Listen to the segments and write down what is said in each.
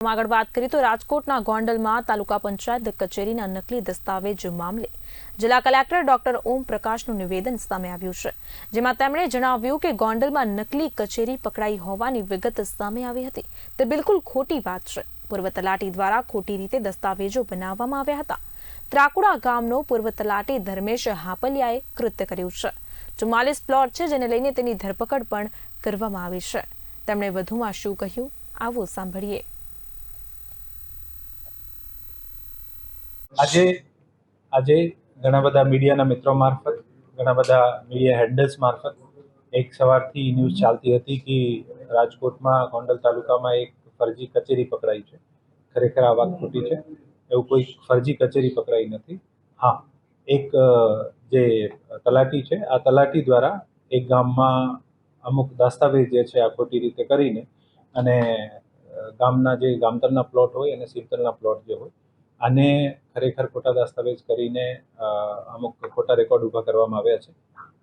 આગળ વાત કરીએ તો રાજકોટના ગોંડલમાં તાલુકા પંચાયત કચેરીના નકલી દસ્તાવેજ મામલે જિલ્લા કલેક્ટર ડોક્ટર ઓમ પ્રકાશનું નિવેદન સામે આવ્યું છે, જેમાં તેમણે જણાવ્યું કે ગોંડલમાં નકલી કચેરી પકડાઈ હોવાની વિગત સામે આવી હતી તે બિલકુલ ખોટી વાત છે। પૂર્વ તલાટી દ્વારા ખોટી રીતે દસ્તાવેજો બનાવવામાં આવ્યા હતા। ત્રાકુડા ગામનો પૂર્વ તલાટી ધર્મેશ હાપલિયાએ કૃત્ય કર્યું છે। 44 પ્લોટ છે, જેને લઈને તેની ધરપકડ પણ કરવામાં આવી છે। તેમણે વધુમાં શું કહ્યું, આવો સાંભળીએ। આજે ઘણા બધા મીડિયાના મિત્રો મારફત, ઘણા બધા મીડિયા હેન્ડલ્સ મારફત એક સવારથી ન્યૂઝ ચાલતી હતી કે રાજકોટમાં ગોંડલ તાલુકામાં એક ફરજી કચેરી પકડાઈ છે। ખરેખર આ વાત ખોટી છે। એવું કોઈ ફરજી કચેરી પકડાઈ નથી। હા, એક જે તલાટી છે, આ તલાટી દ્વારા એક ગામમાં અમુક દસ્તાવેજ જે છે આ ખોટી રીતે કરીને અને ગામના જે ગામતળના પ્લોટ હોય અને સીમતળના પ્લોટ જે હોય આને ખરેખર ખોટા દસ્તાવેજ કરીને અમુક ખોટા રેકોર્ડ ઊભા કરવામાં આવ્યા છે।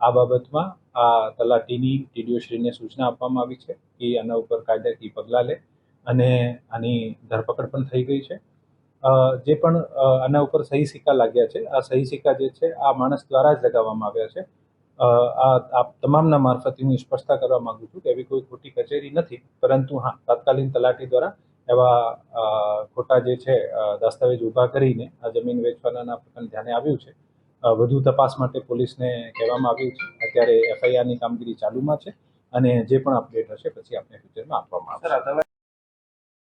આ બાબતમાં આ તલાટીની ટીડીઓશ્રીને સૂચના આપવામાં આવી છે કે આના ઉપર કાયદાકીય પગલાં લે અને આની ધરપકડ પણ થઈ ગઈ છે। જે પણ આના ઉપર સહી સિક્કા લાગ્યા છે, આ સહી સિક્કા જે છે આ માણસ દ્વારા જ લગાવવામાં આવ્યા છે। આ તમામના મારફત હું સ્પષ્ટતા કરવા માંગુ છું કે એવી કોઈ ખોટી કચેરી નથી, પરંતુ હા, તાત્કાલિક તલાટી દ્વારા એવા ખોટા જે છે દસ્તાવેજ ઊભા કરીને આ જમીન વેચવાના પ્રકરણ ધ્યાને આવ્યું છે। વધુ તપાસ માટે પોલીસને કહેવામાં આવ્યું છે। અત્યારે એફઆઈઆરની કામગીરી ચાલુમાં છે અને જે પણ અપડેટ હશે પછી આપણે ફ્યુચરમાં આપવામાં આવશે।